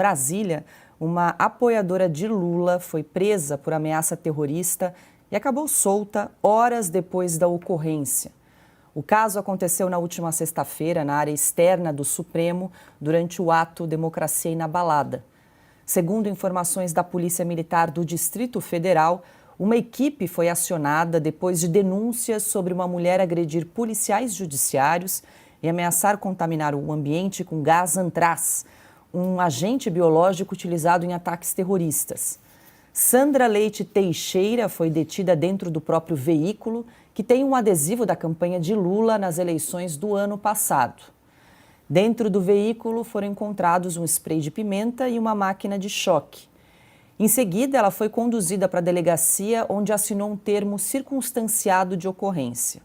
Brasília, uma apoiadora de Lula foi presa por ameaça terrorista e acabou solta horas depois da ocorrência. O caso aconteceu na última sexta-feira, na área externa do Supremo, durante o ato Democracia Inabalada. Segundo informações da Polícia Militar do Distrito Federal, uma equipe foi acionada depois de denúncias sobre uma mulher agredir policiais judiciários e ameaçar contaminar o ambiente com gás antraz, um agente biológico utilizado em ataques terroristas. Sandra Leite Teixeira foi detida dentro do próprio veículo, que tem um adesivo da campanha de Lula nas eleições do ano passado. Dentro do veículo foram encontrados um spray de pimenta e uma máquina de choque. Em seguida, ela foi conduzida para a delegacia, onde assinou um termo circunstanciado de ocorrência.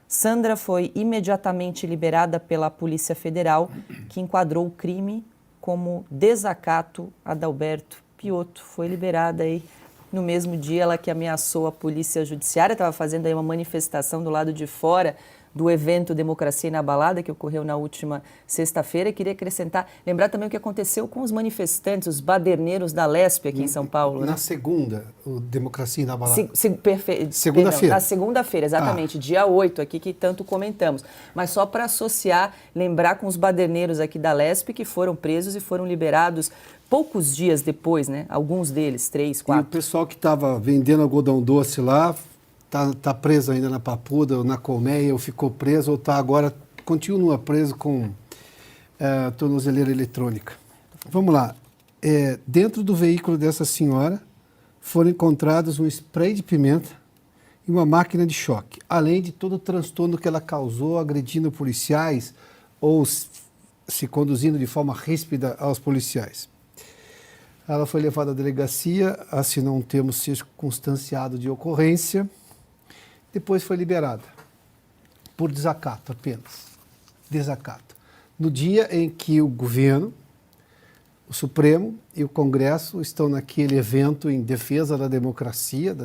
Sandra foi imediatamente liberada pela Polícia Federal, que enquadrou o crime como desacato. Adalberto Piotto foi liberada aí no mesmo dia, ela que ameaçou a Polícia Judiciária, estava fazendo aí uma manifestação do lado de fora do evento Democracia Inabalada, que ocorreu na última sexta-feira. Queria acrescentar, lembrar também o que aconteceu com os manifestantes, os baderneiros da Lespe aqui em São Paulo. Na né? segunda, o Democracia Inabalada. Segunda-feira. Na segunda-feira, exatamente, dia 8 aqui, que tanto comentamos. Mas só para associar, lembrar com os baderneiros aqui da Lespe, que foram presos e foram liberados poucos dias depois, né? Alguns deles, 3, 4. E o pessoal que estava vendendo algodão doce lá, tá preso ainda na Papuda, ou na Colmeia, ou ficou preso, ou está agora, continua preso com tornozeleira eletrônica. Vamos lá. Dentro do veículo dessa senhora foram encontrados um spray de pimenta e uma máquina de choque, além de todo o transtorno que ela causou agredindo policiais ou se conduzindo de forma ríspida aos policiais. Ela foi levada à delegacia, assinou um termo circunstanciado de ocorrência, depois foi liberada, por desacato apenas, desacato. No dia em que o governo, o Supremo e o Congresso estão naquele evento em defesa da democracia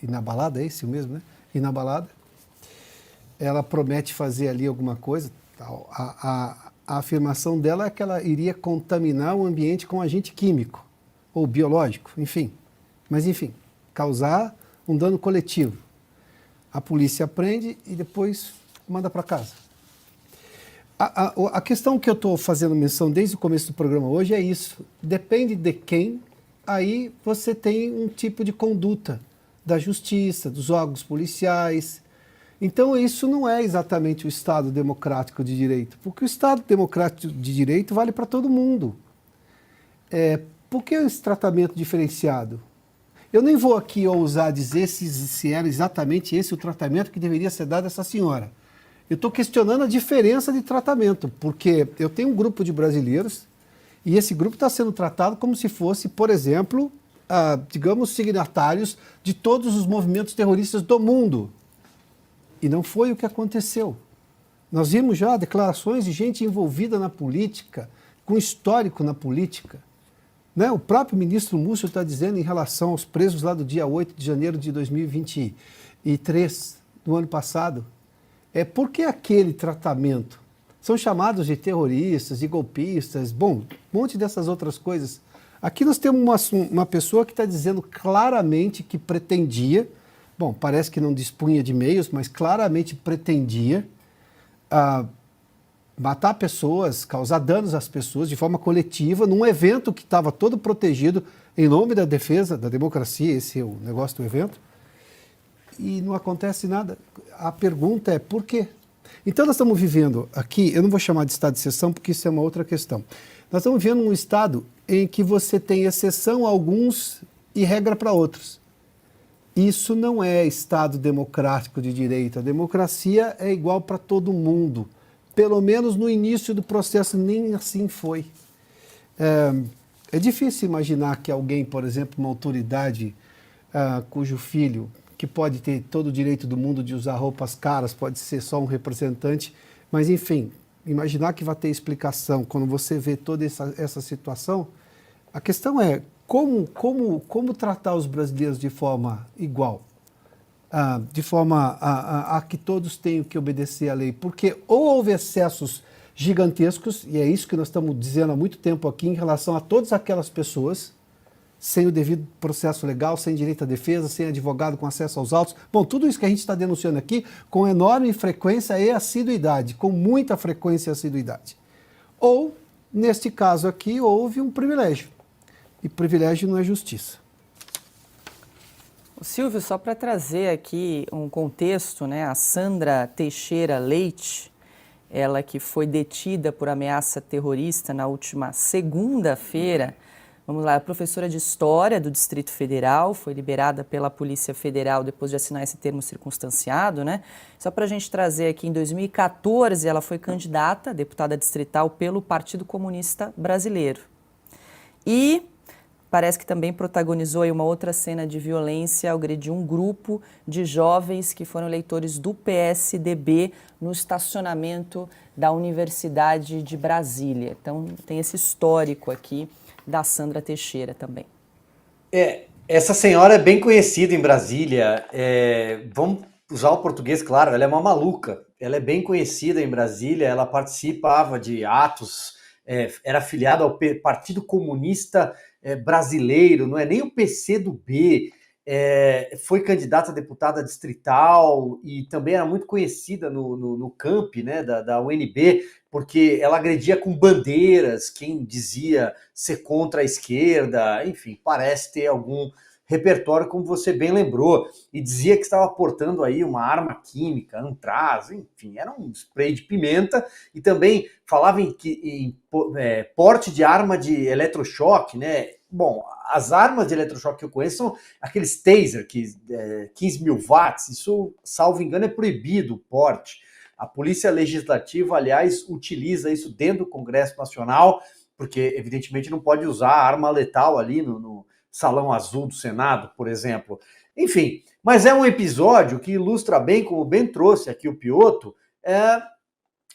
inabalada, é esse mesmo, né? Inabalada, ela promete fazer ali alguma coisa, a afirmação dela é que ela iria contaminar o ambiente com agente químico ou biológico, enfim. Mas, enfim, causar um dano coletivo. A polícia prende e depois manda para casa. A questão que eu estou fazendo menção desde o começo do programa hoje é isso. Depende de quem, aí você tem um tipo de conduta da justiça, dos órgãos policiais. Então, isso não é exatamente o Estado democrático de direito, porque o Estado democrático de direito vale para todo mundo. Por que esse tratamento diferenciado? Eu nem vou aqui ousar dizer se era exatamente esse o tratamento que deveria ser dado a essa senhora. Eu estou questionando a diferença de tratamento, porque eu tenho um grupo de brasileiros e esse grupo está sendo tratado como se fosse, por exemplo, digamos, signatários de todos os movimentos terroristas do mundo. E não foi o que aconteceu. Nós vimos já declarações de gente envolvida na política, com histórico na política. Né? O próprio ministro Múcio está dizendo em relação aos presos lá do dia 8 de janeiro de 2023, do ano passado, por que aquele tratamento? São chamados de terroristas, de golpistas, bom, um monte dessas outras coisas. Aqui nós temos uma pessoa que está dizendo claramente que pretendia, bom, parece que não dispunha de meios, mas claramente pretendia matar pessoas, causar danos às pessoas de forma coletiva, num evento que estava todo protegido em nome da defesa da democracia, esse é o negócio do evento, e não acontece nada. A pergunta é por quê? Então nós estamos vivendo aqui, eu não vou chamar de estado de exceção porque isso é uma outra questão, nós estamos vivendo um estado em que você tem exceção a alguns e regra para outros. Isso não é Estado democrático de direito. A democracia é igual para todo mundo. Pelo menos no início do processo nem assim foi. É difícil imaginar que alguém, por exemplo, uma autoridade cujo filho, que pode ter todo o direito do mundo de usar roupas caras, pode ser só um representante, mas enfim, imaginar que vai ter explicação quando você vê toda essa situação, a questão é como tratar os brasileiros de forma igual, de forma a que todos tenham que obedecer à lei, porque ou houve excessos gigantescos, e é isso que nós estamos dizendo há muito tempo aqui em relação a todas aquelas pessoas sem o devido processo legal, sem direito à defesa, sem advogado com acesso aos autos. Bom, tudo isso que a gente está denunciando aqui com enorme frequência e assiduidade, com muita frequência e assiduidade. Ou, neste caso aqui, houve um privilégio. E privilégio não é justiça. Silvio, só para trazer aqui um contexto, né? A Sandra Teixeira Leite, ela que foi detida por ameaça terrorista na última segunda-feira. Vamos lá, é professora de História do Distrito Federal, foi liberada pela Polícia Federal depois de assinar esse termo circunstanciado, né? Só para a gente trazer aqui, em 2014, ela foi candidata a deputada distrital pelo Partido Comunista Brasileiro. E parece que também protagonizou aí uma outra cena de violência, agrediu um grupo de jovens que foram eleitores do PSDB no estacionamento da Universidade de Brasília. Então, tem esse histórico aqui da Sandra Teixeira também. Essa senhora é bem conhecida em Brasília. Vamos usar o português, claro, ela é uma maluca. Ela é bem conhecida em Brasília, ela participava de atos, era afiliada ao Partido Comunista Brasileiro, não é nem o PCdoB. Foi candidata a deputada distrital e também era muito conhecida no camp, né, da UNB, porque ela agredia com bandeiras quem dizia ser contra a esquerda, enfim, parece ter algum repertório, como você bem lembrou, e dizia que estava portando aí uma arma química, antraz, enfim, era um spray de pimenta, e também falava em porte de arma de eletrochoque, né? Bom, as armas de eletrochoque que eu conheço são aqueles taser, 15 mil watts, isso, salvo engano, é proibido o porte. A Polícia Legislativa, aliás, utiliza isso dentro do Congresso Nacional, porque, evidentemente, não pode usar arma letal ali no Salão Azul do Senado, por exemplo. Enfim, mas é um episódio que ilustra bem, como bem trouxe aqui o Piotto,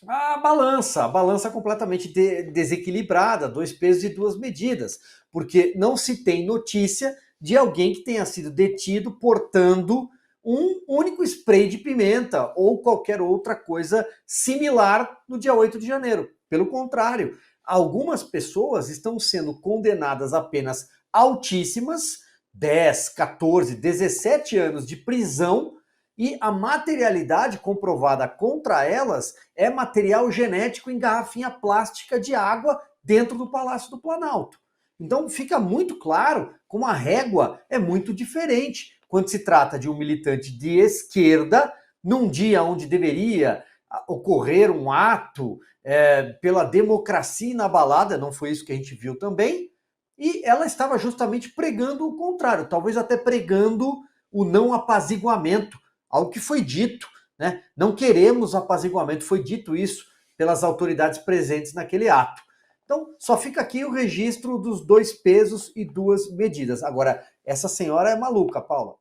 a balança completamente desequilibrada, 2 pesos e 2 medidas, porque não se tem notícia de alguém que tenha sido detido portando um único spray de pimenta ou qualquer outra coisa similar no dia 8 de janeiro. Pelo contrário, algumas pessoas estão sendo condenadas a penas altíssimas, 10, 14, 17 anos de prisão, e a materialidade comprovada contra elas é material genético em garrafinha plástica de água dentro do Palácio do Planalto. Então fica muito claro como a régua é muito diferente quando se trata de um militante de esquerda, num dia onde deveria ocorrer um ato pela democracia inabalada, não foi isso que a gente viu também, e ela estava justamente pregando o contrário, talvez até pregando o não apaziguamento, algo que foi dito, né? Não queremos apaziguamento, foi dito isso pelas autoridades presentes naquele ato. Então, só fica aqui o registro dos 2 pesos e 2 medidas. Agora, essa senhora é maluca, Paula.